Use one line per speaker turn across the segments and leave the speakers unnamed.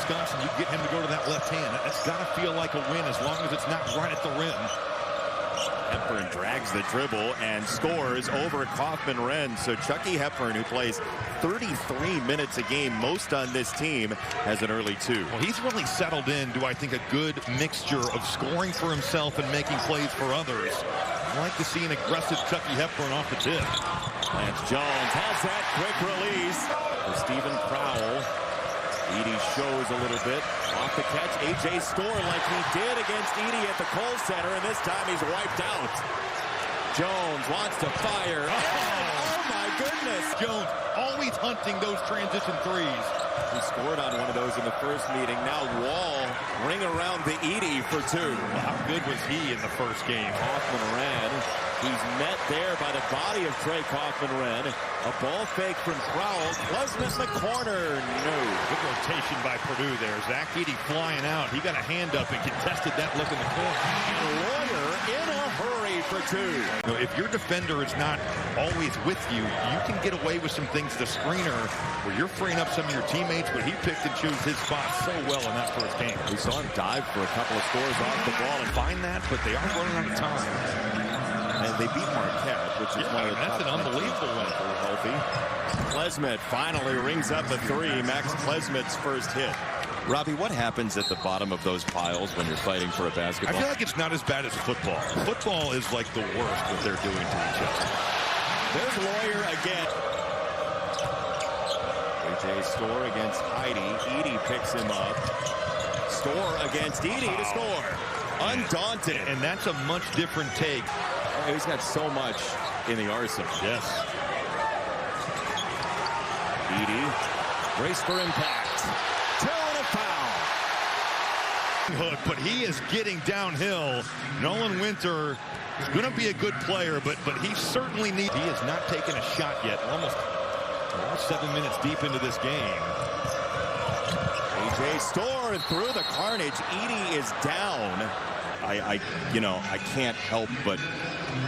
Wisconsin, you get him to go to that left hand. That's got to feel like a win as long as it's not right at the rim.
Hepburn drags the dribble and scores over Kaufman-Renn. So Chucky Hepburn, who plays 33 minutes a game, most on this team, has an early 2.
Well, he's really settled into, I think, a good mixture of scoring for himself and making plays for others. I like to see an aggressive Chucky Hepburn off the tip.
Lance Jones has that quick release for Stephen Crowell. Edey shows a little bit. Off the catch, A.J. Storr like he did against Edey at the Kohl Center, and this time he's wiped out. Jones wants to fire. Oh my goodness!
Jones always hunting those transition threes.
He scored on one of those in the first meeting. Now Wall ring around the Edey for 2.
Well, how good was he in the first game?
Kaufman-Renn. He's met there by the body of Trey Kaufman-Renn. A ball fake from Crowell. Klesmit in the corner. No.
Good rotation by Purdue there. Zach Edey flying out. He got a hand up and contested that look in the corner.
And Lawyer in a hurry for 2.
You know, if your defender is not always with you, you can get away with some things to screener where you're freeing up some of your teammates, but he picked and chose his spot so well in that first game.
We saw him dive for a couple of scores off the ball and
find that, but they are running out of time.
And they beat Marquette, which is one of the
that's an unbelievable win.
Healthy. Klesmit finally rings up a 3. Max Klesmit's first hit. Robbie, what happens at the bottom of those piles when you're fighting for a basketball?
I feel like it's not as bad as football. Football is like the worst what they're doing to each other.
There's Lawyer again. A.J. Storr against Edey. Edey picks him up. Storr against Edey to score. Undaunted.
And that's a much different take.
He's got so much in the arsenal.
Yes.
Edey, brace for impact. 2 and a foul.
Hook, but he is getting downhill. Nolan Winter is going to be a good player, but he certainly needs. He has not taken a shot yet. Almost 7 minutes deep into this game.
A.J. Storr through the carnage. Edey is down. I can't help but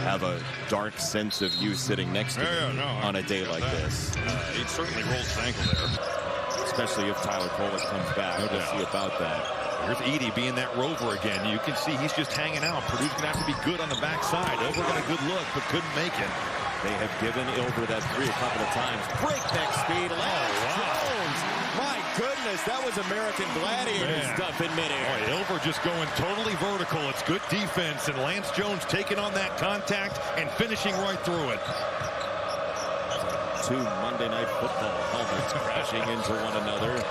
have a dark sense of you sitting next to me on a day like this.
He certainly rolled his ankle there.
Especially if Tyler Kolek comes back.
No
we'll
doubt.
see about that.
Here's Edey being that rover again. You can see he's just hanging out. Purdue's going to have to be good on the backside. Ilver got a good look, but couldn't make it.
They have given Ilver that 3 a couple of times. Breakneck speed. Jones. My goodness, that was American Gladiator stuff in midair.
Ilver just going totally vertical. It's good defense, and Lance Jones taking on that contact and finishing right through it.
2 Monday Night Football helmets crashing into one another.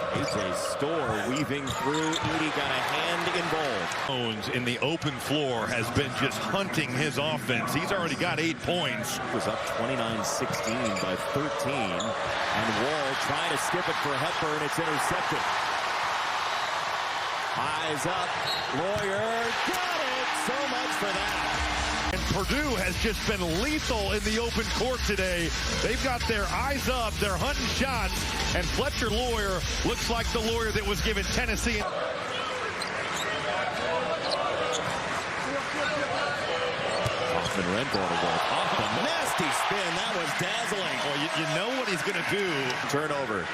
A.J. Storr weaving through. Edey got a hand involved.
Jones in the open floor has been just hunting his offense. He's already got 8 points.
Was up 29-16 by 13. And Wall trying to skip it for Hepburn. It's intercepted. Eyes up. Lawyer got it. So much for that.
And Purdue has just been lethal in the open court today. They've got their eyes up. They're hunting shots. And Fletcher Lawyer looks like the Lawyer that was given Tennessee.
Kaufman-Renn ball to work. Off the nasty spin. That was dazzling.
Well, you know what he's going to do.
Turnover.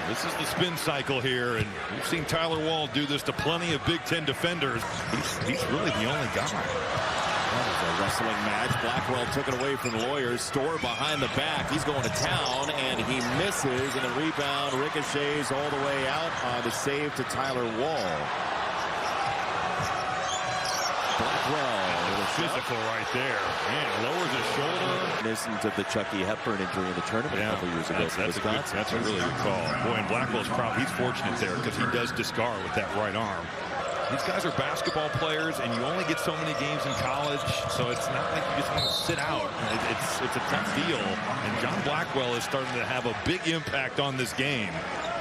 This is the spin cycle here, and we've seen Tyler Wall do this to plenty of Big Ten defenders. He's really the only guy.
That was a wrestling match. Blackwell took it away from Lawyer. Storr behind the back. He's going to town, and he misses, and the rebound ricochets all the way out. The save to Tyler Wall. Blackwell.
Physical right there. Man, lowers his shoulder.
Reminiscent of the Chucky Hepburn injury in the tournament a couple years ago.
That's a really good call. Boy, and Blackwell's probably he's fortunate there because he does discard with that right arm. These guys are basketball players, and you only get so many games in college, so it's not like you just want to sit out. It's a tough deal, and John Blackwell is starting to have a big impact on this game.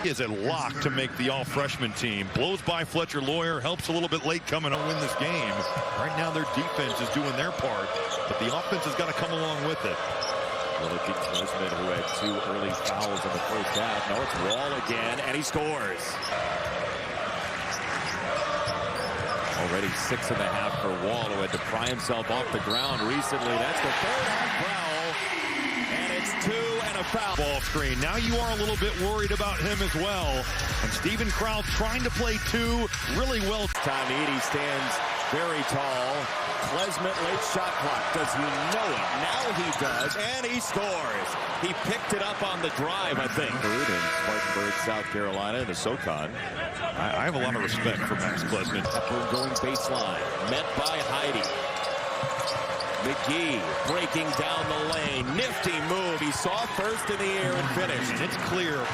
He is a lock to make the all-freshman team. Blows by Fletcher Lawyer, helps a little bit late coming to win this game. Right now their defense is doing their part, but the offense has got to come along with it.
Well, look at Klesmit, who had 2 early fouls in the first half. Now it's Wall again, and he scores. Already 6.5 for Wall, who had to pry himself off the ground recently. That's the 3rd half foul, and it's 2 and a foul.
Ball screen. Now you are a little bit worried about him as well. And Stephen Crowl trying to play two really well.
Time Edey stands very tall. Klesmit late shot clock. Does he know it? Now he does, and he scores. He picked it up on the drive, I think. In Spartanburg, South Carolina, the SoCon.
I have a lot of respect for Max Klesmit.
Hepburn going baseline, met by Heidi. McGee breaking down the lane. Nifty move. He saw first in the air and finished.
And it's clear.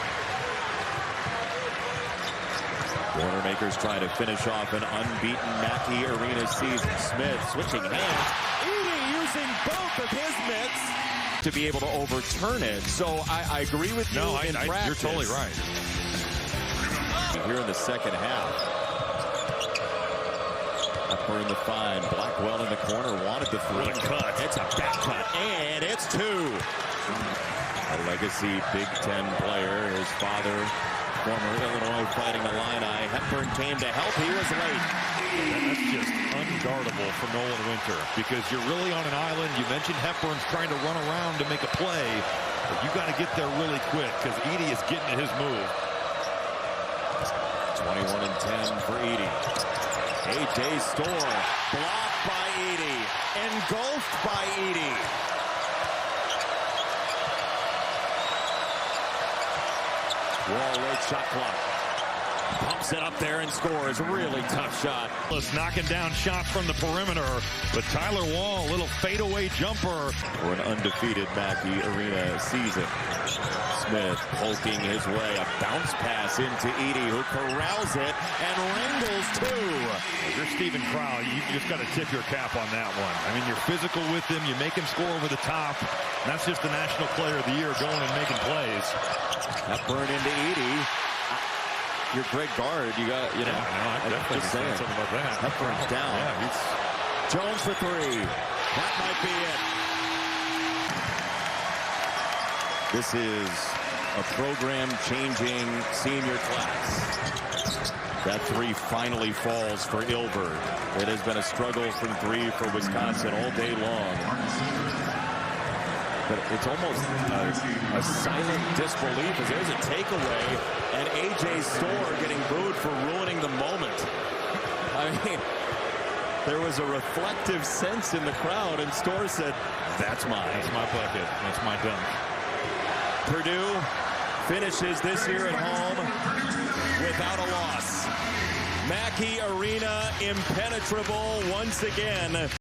Boilermakers trying to finish off an unbeaten Mackey Arena season. Smith switching hands. Edey using both of his mitts to be able to overturn it. So I agree with you in practice.
You're totally right.
Here in the second half. Hepburn the fine. Blackwell in the corner wanted the three.
What a cut.
It's a back cut, and it's two. A legacy Big Ten player. His father, former Illinois Fighting Illini. Hepburn came to help. He was late.
That's just unguardable for Nolan Winter because you're really on an island. You mentioned Hepburn's trying to run around to make a play, but you got to get there really quick because Edey is getting to his move.
21 and 10 for Edey. A.J. Storr blocked by Edey, engulfed by Edey. Wall late shot clock. Pumps it up there and scores. Really tough shot.
Knocking down shots from the perimeter, but Tyler Wall, a little fadeaway jumper.
For an undefeated Mackey Arena season. Smith poking his way. A bounce pass into Edey, who corrals it and wrangles two.
If you're Stephen Crowl, you just got to tip your cap on that one. I mean, you're physical with him. You make him score over the top. And that's just the National Player of the Year going and making plays.
Hepburn into Edey. You're Greg Gard. You got, you know.
Yeah, I definitely saying something about that.
Hepburn's down.
Yeah,
Jones for three. That might be it. This is a program-changing senior class. That three finally falls for Ilver. It has been a struggle from three for Wisconsin all day long. But it's almost a silent disbelief as there's a takeaway and A.J. Storr getting booed for ruining the moment. I mean, there was a reflective sense in the crowd and Storr said, that's mine.
That's my bucket. That's my dunk.
Purdue finishes this year at home without a loss. Mackey Arena impenetrable once again.